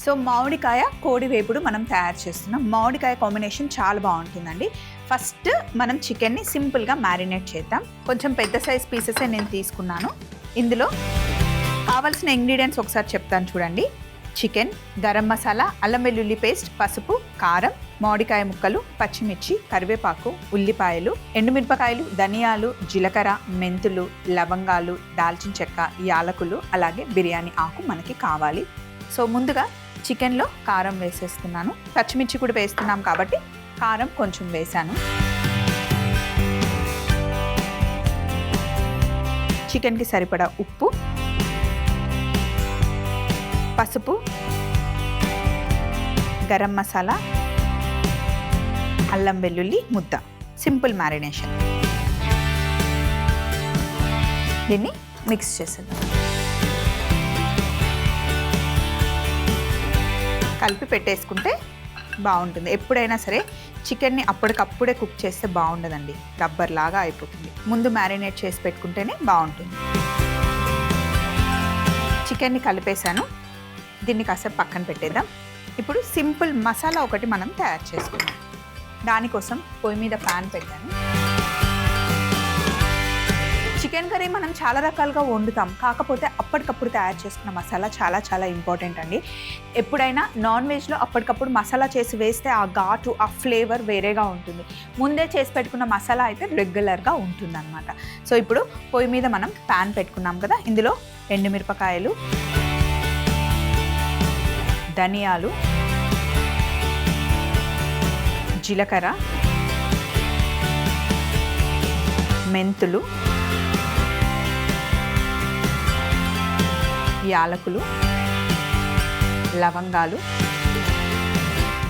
So మామిడికాయ కోడి వేపుడు మనం తయారు చేస్తున్నాం. మామిడికాయ కాంబినేషన్ చాలా బాగుంటుందండి. ఫస్ట్ మనం చికెన్ని సింపుల్గా మ్యారినేట్ చేద్దాం. కొంచెం పెద్ద సైజ్ పీసెసే నేను తీసుకున్నాను. ఇందులో కావాల్సిన ఇంగ్రీడియంట్స్ ఒకసారి చెప్తాను చూడండి. చికెన్, గరం మసాలా, అల్లం వెల్లుల్లి పేస్ట్, పసుపు, కారం, మామిడికాయ ముక్కలు, పచ్చిమిర్చి, కరివేపాకు, ఉల్లిపాయలు, ఎండుమిరపకాయలు, ధనియాలు, జీలకర్ర, మెంతులు, లవంగాలు, దాల్చిన చెక్క, యాలకులు, అలాగే బిర్యానీ ఆకు మనకి కావాలి. సో ముందుగా చికెన్లో కారం వేసేస్తున్నాను. పచ్చిమిర్చి కూడా వేస్తున్నాం కాబట్టి కారం కొంచెం వేసాను. చికెన్కి సరిపడా ఉప్పు, పసుపు, గరం మసాలా, అల్లం వెల్లుల్లి ముద్ద. Simple marination. దీన్ని మిక్స్ చేసేద్దాం. కలిపి పెట్టేసుకుంటే బాగుంటుంది. ఎప్పుడైనా సరే చికెన్ని అప్పటికప్పుడే కుక్ చేస్తే బాగుండదండి, రబ్బర్ లాగా అయిపోతుంది. ముందు మ్యారినేట్ చేసి పెట్టుకుంటేనే బాగుంటుంది. చికెన్ని కలిపేసాను. దీన్ని కాసేపు పక్కన పెట్టేద్దాం. ఇప్పుడు సింపుల్ మసాలా ఒకటి మనం తయారు చేసుకుందాం. దానికోసం పొయ్యి మీద ప్యాన్ పెట్టాను. చికెన్ కర్రీ మనం చాలా రకాలుగా వండుతాం, కాకపోతే అప్పటికప్పుడు తయారు చేసుకున్న మసాలా చాలా చాలా ఇంపార్టెంట్ అండి. ఎప్పుడైనా నాన్ వెజ్లో అప్పటికప్పుడు మసాలా చేసి వేస్తే ఆ ఘాటు, ఆ ఫ్లేవర్ వేరేగా ఉంటుంది. ముందే చేసి పెట్టుకున్న మసాలా అయితే రెగ్యులర్గా ఉంటుందన్నమాట. సో ఇప్పుడు పొయ్యి మీద మనం ప్యాన్ పెట్టుకున్నాం కదా, ఇందులో ఎండుమిరపకాయలు, ధనియాలు, జీలకర్ర, మెంతులు, యాలకులు, లవంగాలు,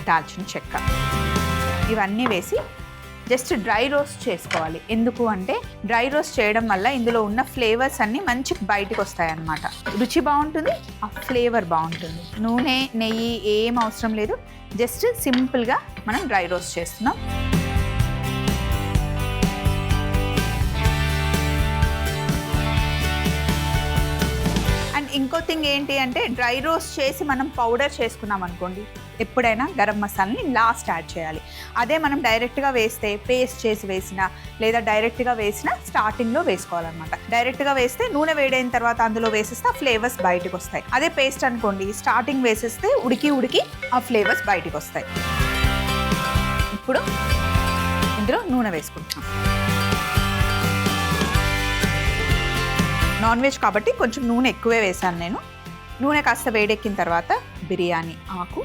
దాల్చిన చెక్క ఇవన్నీ వేసి జస్ట్ డ్రై రోస్ట్ చేసుకోవాలి. ఎందుకు అంటే డ్రై రోస్ట్ చేయడం వల్ల ఇందులో ఉన్న ఫ్లేవర్స్ అన్నీ మంచి బయటకు వస్తాయి అన్నమాట. రుచి బాగుంటుంది, ఆ ఫ్లేవర్ బాగుంటుంది. నూనె, నెయ్యి ఏం అవసరం లేదు. జస్ట్ సింపుల్గా మనం డ్రై రోస్ట్ చేస్తున్నాం. ఇంకో థింగ్ ఏంటి అంటే డ్రై రోస్ట్ చేసి మనం పౌడర్ చేసుకున్నాం అనుకోండి, ఎప్పుడైనా గరం మసాలాని లాస్ట్ యాడ్ చేయాలి. అదే మనం డైరెక్ట్గా వేస్తే పేస్ట్ చేసి వేసినా లేదా డైరెక్ట్గా వేసినా స్టార్టింగ్లో వేసుకోవాలన్నమాట. డైరెక్ట్గా వేస్తే నూనె వేడైన తర్వాత అందులో వేసేస్తే ఆ ఫ్లేవర్స్ బయటకు వస్తాయి. అదే పేస్ట్ అనుకోండి, స్టార్టింగ్ వేసేస్తే ఉడికి ఆ ఫ్లేవర్స్ బయటకు వస్తాయి. ఇప్పుడు ఇందులో నూనె వేసుకుంటాం. నాన్ వెజ్ కాబట్టి కొంచెం నూనె ఎక్కువే వేసాను నేను. నూనె కాస్త వేడెక్కిన తర్వాత బిర్యానీ ఆకు,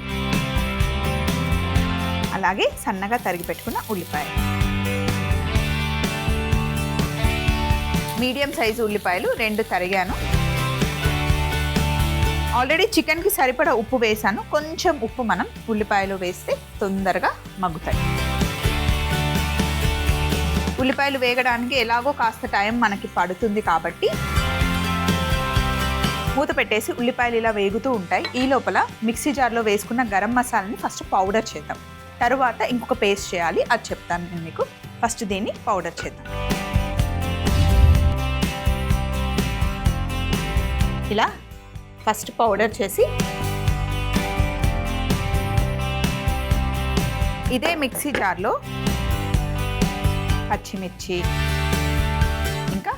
అలాగే సన్నగా తరిగి పెట్టుకున్న ఉల్లిపాయ, మీడియం సైజు ఉల్లిపాయలు 2 తరిగాను. ఆల్రెడీ చికెన్కి సరిపడా ఉప్పు వేసాను. కొంచెం ఉప్పు మనం ఉల్లిపాయలు వేస్తే తొందరగా మగ్గుతాయి. ఉల్లిపాయలు వేగడానికి ఎలాగో కాస్త టైం మనకి పడుతుంది కాబట్టి మూత పెట్టేసి ఉల్లిపాయలు ఇలా వేగుతూ ఉంటాయి. ఈ లోపల మిక్సీ జార్లో వేసుకున్న గరం మసాలాని ఫస్ట్ పౌడర్ చేద్దాం. తరువాత ఇంకొక పేస్ట్ చేయాలి, అది చెప్తాను నేను మీకు. ఫస్ట్ దీన్ని పౌడర్ చేద్దాం. ఇలా ఫస్ట్ పౌడర్ చేసి ఇదే మిక్సీ జార్లో పచ్చిమిర్చి ఇంకా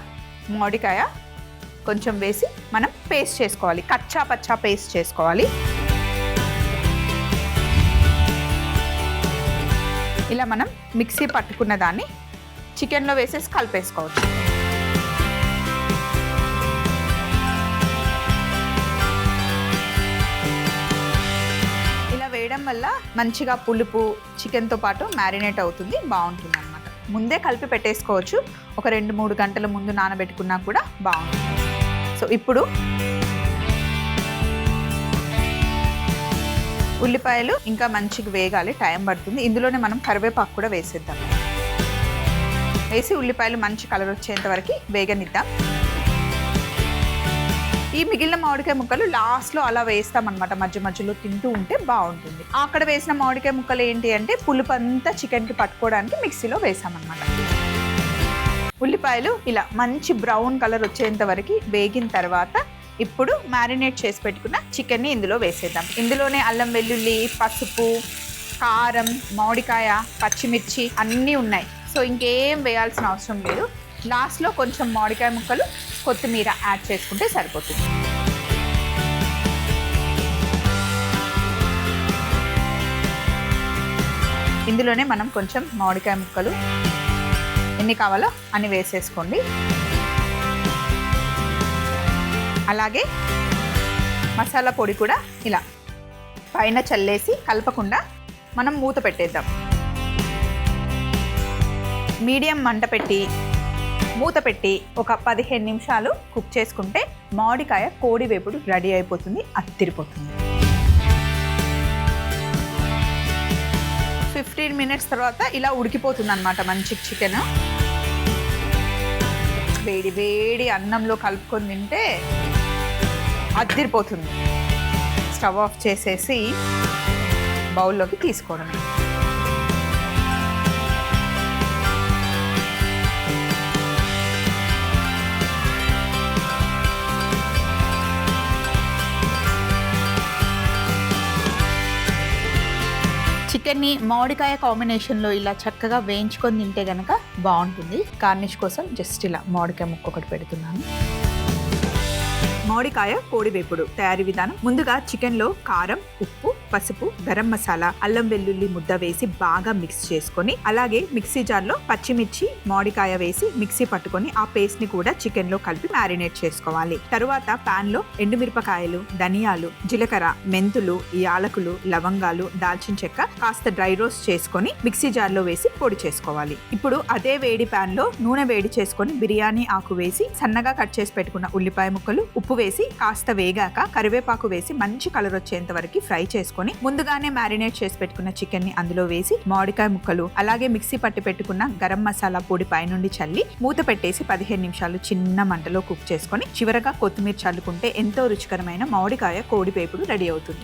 మామిడికాయ కొంచెం వేసి మనం పేస్ట్ చేసుకోవాలి. కచ్చా పచ్చా పేస్ట్ చేసుకోవాలి. ఇలా మనం మిక్సీ పట్టుకున్న దాన్ని చికెన్లో వేసేసి కలిపేసుకోవచ్చు. ఇలా వేయడం వల్ల మంచిగా పులుపు చికెన్తో పాటు మ్యారినేట్ అవుతుంది, బాగుంటుంది అన్నమాట. ముందే కలిపి పెట్టేసుకోవచ్చు. ఒక 2-3 గంటల ముందు నానబెట్టుకున్నా కూడా బాగుంటుంది. సో ఇప్పుడు ఉల్లిపాయలు ఇంకా మంచిగా వేగాలి, టైం పడుతుంది. ఇందులోనే మనం కరివేపాకు కూడా వేసేద్దాం. వేసి ఉల్లిపాయలు మంచి కలర్ వచ్చేంత వరకు వేగనిద్దాం. ఈ మిగిలిన మామిడికాయ ముక్కలు లాస్ట్లో అలా వేస్తామన్నమాట. మధ్య మధ్యలో తింటూ ఉంటే బాగుంటుంది. అక్కడ వేసిన మామిడికాయ ముక్కలు ఏంటి అంటే పులుపు అంతా చికెన్కి పట్టుకోవడానికి మిక్సీలో వేసామన్నమాట. ఉల్లిపాయలు ఇలా మంచి బ్రౌన్ కలర్ వచ్చేంత వరకు వేగిన తర్వాత ఇప్పుడు మ్యారినేట్ చేసి పెట్టుకున్న చికెన్ని ఇందులో వేసేద్దాం. ఇందులోనే అల్లం వెల్లుల్లి, పసుపు, కారం, మామిడికాయ, పచ్చిమిర్చి అన్నీ ఉన్నాయి. సో ఇంకేం వేయాల్సిన అవసరం లేదు. లాస్ట్లో కొంచెం మామిడికాయ ముక్కలు, కొత్తిమీర యాడ్ చేసుకుంటే సరిపోతుంది. ఇందులోనే మనం కొంచెం మామిడికాయ ముక్కలు ఎన్ని కావాలో అన్ని వేసేసుకోండి. అలాగే మసాలా పొడి కూడా ఇలా పైన చల్లేసి కలపకుండా మనం మూత పెట్టేద్దాం. మీడియం మంట పెట్టి మూత పెట్టి ఒక 15 నిమిషాలు కుక్ చేసుకుంటే మామిడికాయ కోడి వేపుడు రెడీ అయిపోతుంది, అత్తిరిపోతుంది. 15 మినిట్స్ తర్వాత ఇలా ఉడికిపోతుంది అన్నమాట మంచి చికెన్. వేడి వేడి అన్నంలో కలుపుకొని తింటే అద్దిరిపోతుంది. స్టవ్ ఆఫ్ చేసేసి బౌల్లోకి తీసుకోవడమే. చికెన్ని మామిడికాయ కాంబినేషన్లో ఇలా చక్కగా వేయించుకొని తింటే కనుక బాగుంటుంది. గార్నిష్ కోసం జస్ట్ ఇలా మామిడికాయ ముక్క ఒకటి పెడుతున్నాను. మామిడికాయ కోడి వేపుడు తయారీ విధానం: ముందుగా చికెన్లో కారం, ఉప్పు, పసుపు, గరం మసాలా, అల్లం వెల్లుల్లి ముద్ద వేసి బాగా మిక్స్ చేసుకొని, అలాగే మిక్సీ జార్లో పచ్చిమిర్చి, మామిడికాయ వేసి మిక్సీ పట్టుకొని ఆ పేస్ట్ ని కూడా చికెన్ లో కలిపి మ్యారినేట్ చేసుకోవాలి. తరువాత పాన్ లో ఎండుమిరపకాయలు, ధనియాలు, జీలకర్ర, మెంతులు, యాలకులు, లవంగాలు, దాల్చిన చెక్క కాస్త డ్రై రోస్ట్ చేసుకొని మిక్సీ జార్లో వేసి పొడి చేసుకోవాలి. ఇప్పుడు అదే వేడి పాన్ లో నూనె వేడి చేసుకొని బిర్యానీ ఆకు వేసి సన్నగా కట్ చేసి పెట్టుకున్న ఉల్లిపాయ ముక్కలు, ఉప్పు వేసి కాస్త వేగాక కరివేపాకు వేసి మంచి కలర్ వచ్చేంత వరకు ఫ్రై చేసుకొని ముందుగానే మ్యారినేట్ చేసి పెట్టుకున్న చికెన్ ని అందులో వేసి మామిడికాయ ముక్కలు అలాగే మిక్సీ పట్టి పెట్టుకున్న గరం మసాలా పొడి పైనుండి చల్లి మూత పెట్టేసి 15 నిమిషాలు చిన్న మంటలో కుక్ చేసుకొని చివరగా కొత్తిమీర చల్లుకుంటే ఎంతో రుచికరమైన మామిడికాయ కోడి వేపుడు రెడీ అవుతుంది.